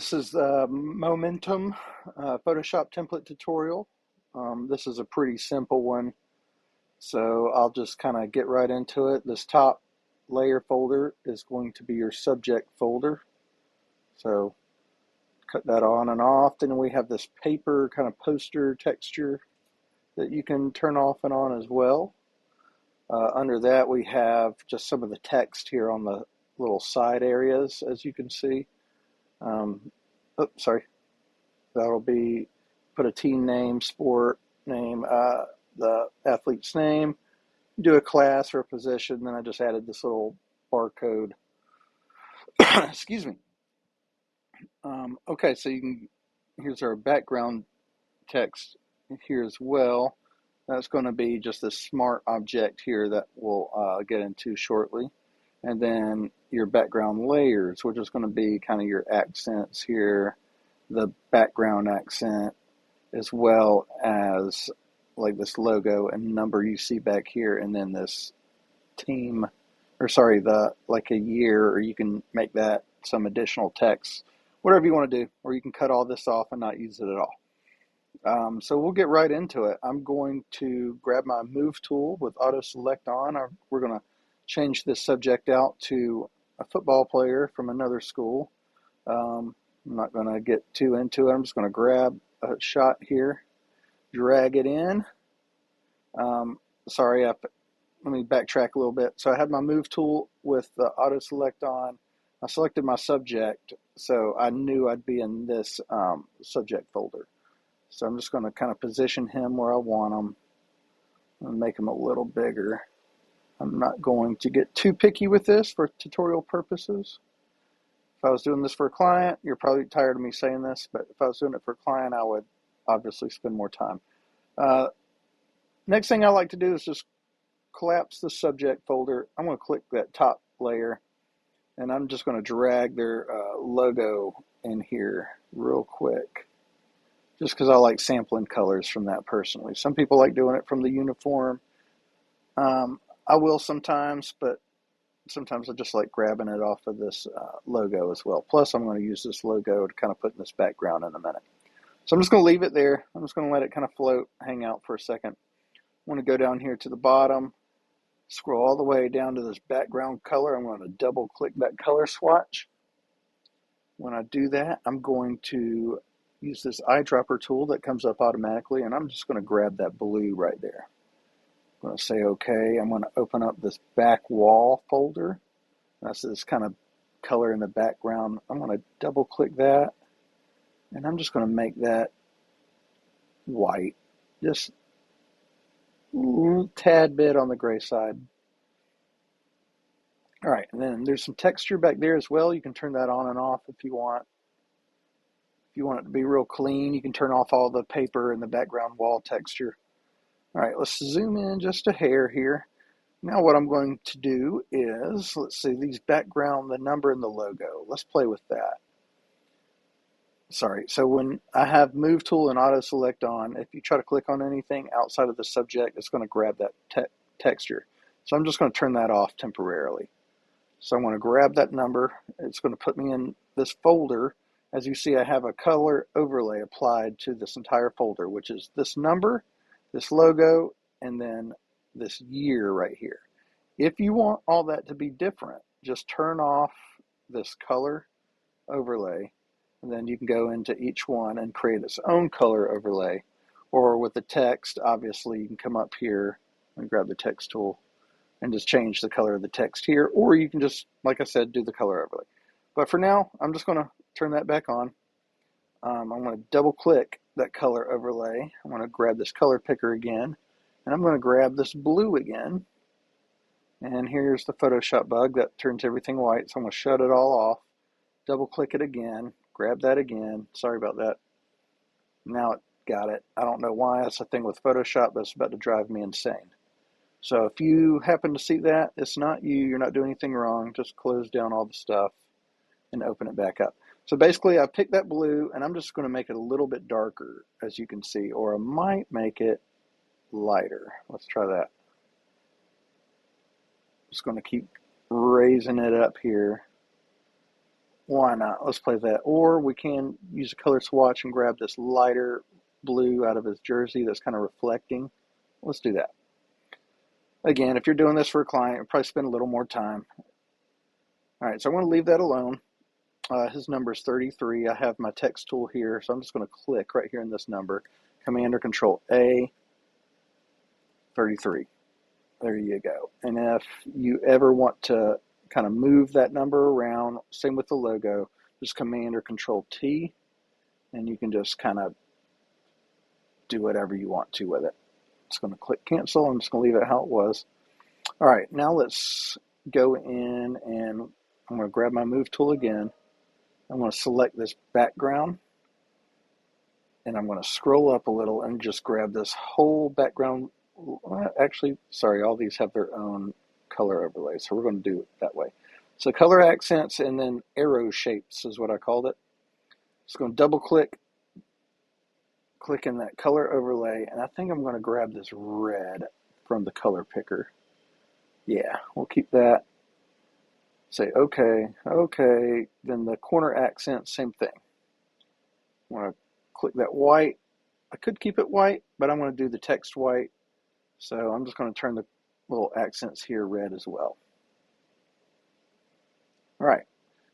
This is the Momentum Photoshop template tutorial. This is a pretty simple one, so I'll just kind of get right into it. This top layer folder is going to be your subject folder. So cut that on and off. Then we have this paper kind of poster texture that you can turn off and on as well. Under that we have just some of the text here on the little side areas, as you can see. That'll be put a team name, sport name, the athlete's name, do a class or a position. Then I just added this little barcode. Excuse me. Okay, so here's our background text here as well. That's going to be just this smart object here that we'll get into shortly. And then your background layers, which is going to be kind of your accents here, the background accent, as well as like this logo and number you see back here, and then this team, like a year, or you can make that some additional text, whatever you want to do, or you can cut all this off and not use it at all. So we'll get right into it. I'm going to grab my move tool with auto select on. We're going to change this subject out to a football player from another school. I'm not going to get too into it. I'm just going to grab a shot here, drag it in. Let me backtrack a little bit. So I had my move tool with the auto select on. I selected my subject, so I knew I'd be in this subject folder. So I'm just going to kind of position him where I want him and make him a little bigger. I'm not going to get too picky with this for tutorial purposes. If I was doing this for a client, you're probably tired of me saying this, but if I was doing it for a client, I would obviously spend more time. Next thing I like to do is just collapse the subject folder. I'm going to click that top layer, and I'm just going to drag their logo in here real quick, just because I like sampling colors from that personally. Some people like doing it from the uniform. I will sometimes, but sometimes I just like grabbing it off of this logo as well. Plus, I'm going to use this logo to kind of put in this background in a minute. So I'm just going to leave it there. I'm just going to let it kind of float, hang out for a second. I want to go down here to the bottom, scroll all the way down to this background color. I'm going to double click that color swatch. When I do that, I'm going to use this eyedropper tool that comes up automatically, and I'm just going to grab that blue right there. I'm going to say OK. I'm going to open up this back wall folder. That's this kind of color in the background. I'm going to double click that, and I'm just going to make that white, just a tad bit on the gray side. All right, and then there's some texture back there as well. You can turn that on and off if you want. If you want it to be real clean, you can turn off all the paper and the background wall texture. All right, let's zoom in just a hair here. Now what I'm going to do is, let's see, these background, the number and the logo. Let's play with that. So when I have move tool and auto select on, if you try to click on anything outside of the subject, it's going to grab that texture. So I'm just going to turn that off temporarily. So I'm going to grab that number. It's going to put me in this folder. As you see, I have a color overlay applied to this entire folder, which is this number, this logo, and then this year right here. If you want all that to be different, just turn off this color overlay, and then you can go into each one and create its own color overlay. Or with the text, obviously, you can come up here and grab the text tool and just change the color of the text here, or you can just, like I said, do the color overlay. But for now, I'm just going to turn that back on. I'm going to double click that color overlay. I'm going to grab this color picker again, and I'm going to grab this blue again. And here's the Photoshop bug that turns everything white, so I'm going to shut it all off, double click it again, grab that again. Sorry about that. Now it got it. I don't know why. That's the thing with Photoshop, but it's about to drive me insane. So if you happen to see that, it's not you. You're not doing anything wrong. Just close down all the stuff and open it back up. So basically, I picked that blue, and I'm just going to make it a little bit darker, as you can see, or I might make it lighter. Let's try that. Just going to keep raising it up here. Why not? Let's play that. Or we can use a color swatch and grab this lighter blue out of his jersey that's kind of reflecting. Let's do that. Again, if you're doing this for a client, you'll probably spend a little more time. All right, so I want to leave that alone. His number is 33. I have my text tool here, so I'm just going to click right here in this number. Command or Control A, 33. There you go. And if you ever want to kind of move that number around, same with the logo, just Command or Control T, and you can just kind of do whatever you want to with it. Just going to click cancel. I'm just going to leave it how it was. All right, now let's go in and I'm going to grab my move tool again. I'm going to select this background and I'm going to scroll up a little and just grab this whole background. Actually, sorry, all these have their own color overlay, so we're going to do it that way. So color accents and then arrow shapes is what I called it. Just going to double click in that color overlay, and I think I'm going to grab this red from the color picker. Yeah, we'll keep that. Say okay, okay. Then the corner accent, same thing. I'm going to click that white. I could keep it white, but I'm going to do the text white. So I'm just going to turn the little accents here red as well. All right,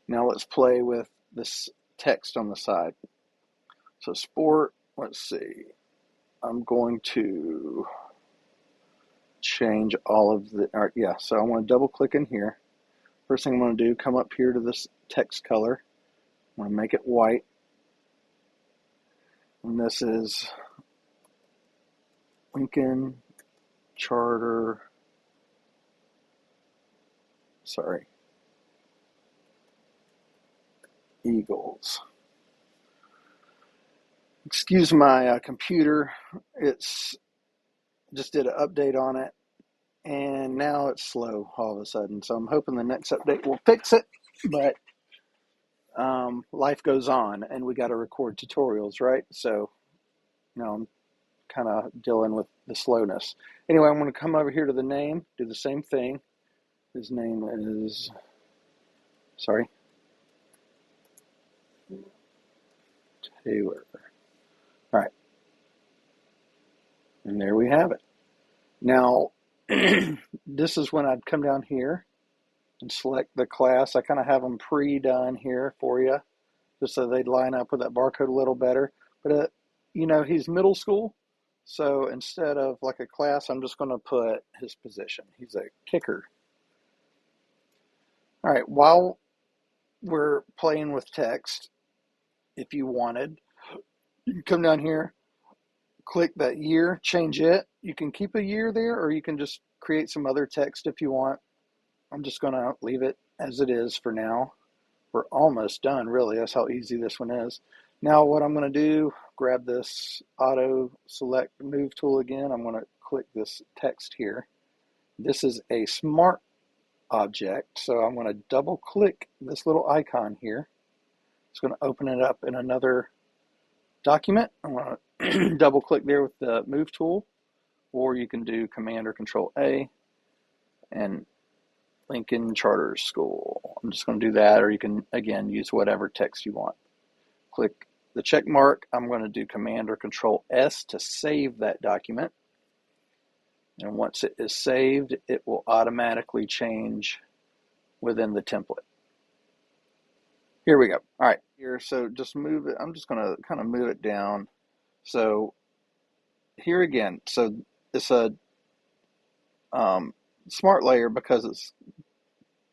now let's play with this text on the side. So sport, let's see. I'm going to change all of the, all right, yeah, so I want to double click in here. First thing I'm going to do, come up here to this text color. I'm going to make it white. And this is Lincoln Charter, Eagles. Excuse my computer. It's just did an update on it, and now it's slow all of a sudden. So I'm hoping the next update will fix it, but life goes on, and we got to record tutorials, right? So, I'm kind of dealing with the slowness. Anyway, I'm going to come over here to the name, do the same thing. His name is, Taylor. All right. And there we have it. Now, this is when I'd come down here and select the class. I kind of have them pre-done here for you, just so they'd line up with that barcode a little better. But, he's middle school. So instead of like a class, I'm just going to put his position. He's a kicker. All right, while we're playing with text, if you wanted, you can come down here, click that year, change it. You can keep a year there, or you can just create some other text if you want. I'm just going to leave it as it is for now. We're almost done, really. That's how easy this one is. Now what I'm going to do, grab this auto select move tool again. I'm going to click this text here. This is a smart object, so I'm going to double click this little icon here. It's going to open it up in another document. I'm going to double click there with the move tool, or you can do Command or Control A and Lincoln Charter School. I'm just going to do that, or you can again use whatever text you want. Click the check mark. I'm going to do Command or Control S to save that document. And once it is saved, it will automatically change within the template. Here we go. All right, here, so just move it. I'm just going to kind of move it down. So here again, so it's a smart layer because it's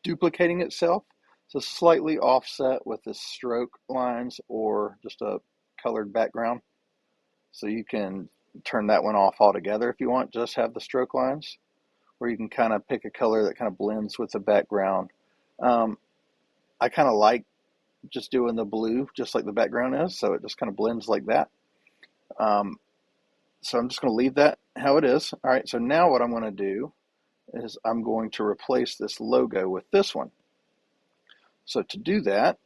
duplicating itself. So slightly offset with the stroke lines or just a colored background. So you can turn that one off altogether if you want, just have the stroke lines, or you can kind of pick a color that kind of blends with the background. I kind of like just doing the blue just like the background is, so it just kind of blends like that. So I'm just going to leave that how it is. All right, so now what I'm going to do is I'm going to replace this logo with this one. So to do that,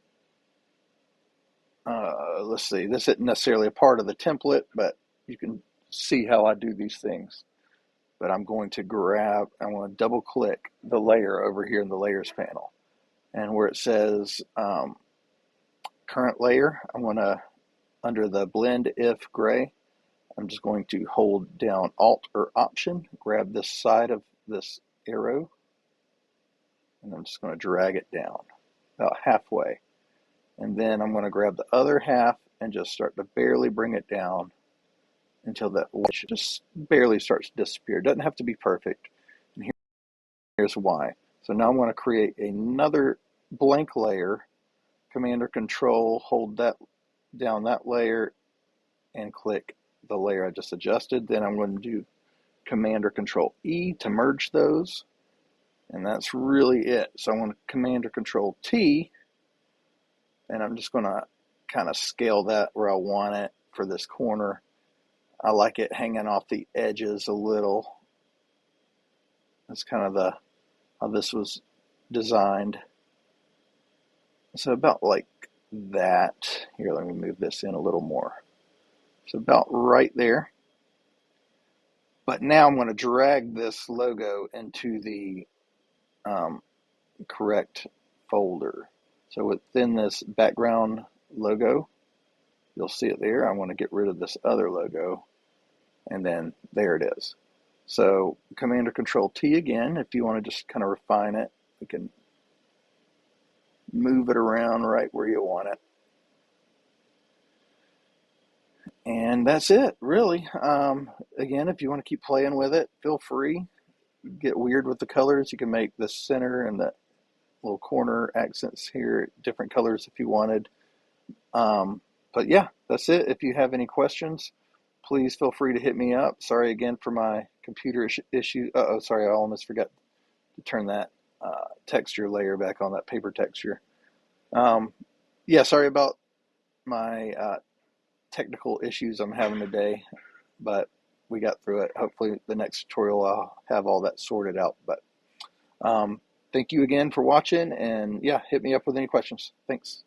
let's see, this isn't necessarily a part of the template, but you can see how I do these things. But I'm going to double click the layer over here in the layers panel. And where it says current layer, I'm going to, under the blend if gray, I'm just going to hold down Alt or Option, grab this side of this arrow, and I'm just going to drag it down about halfway. And then I'm going to grab the other half and just start to barely bring it down until that edge just barely starts to disappear. It doesn't have to be perfect. And here's why. So now I'm going to create another blank layer, Command or Control, hold that down that layer, and click the layer I just adjusted. Then I'm going to do Command or Control E to merge those, and that's really it. So I'm going to Command or Control T, and I'm just going to kind of scale that where I want it for this corner. I like it hanging off the edges a little. That's kind of how this was designed. So about like that. Here, let me move this in a little more. So about right there. But now I'm going to drag this logo into the correct folder. So within this background logo, you'll see it there. I want to get rid of this other logo, and then there it is. So Command or Control T again. If you want to just kind of refine it, you can move it around right where you want it. And that's it, really. Again, if you want to keep playing with it, feel free. Get weird with the colors. You can make the center and the little corner accents here different colors if you wanted. But yeah, that's it. If you have any questions, please feel free to hit me up. Sorry again for my computer issue. Sorry, I almost forgot to turn that texture layer back on, that paper texture. Yeah, sorry about my technical issues I'm having today, but we got through it. Hopefully the next tutorial I'll have all that sorted out. But thank you again for watching, and yeah, hit me up with any questions. Thanks.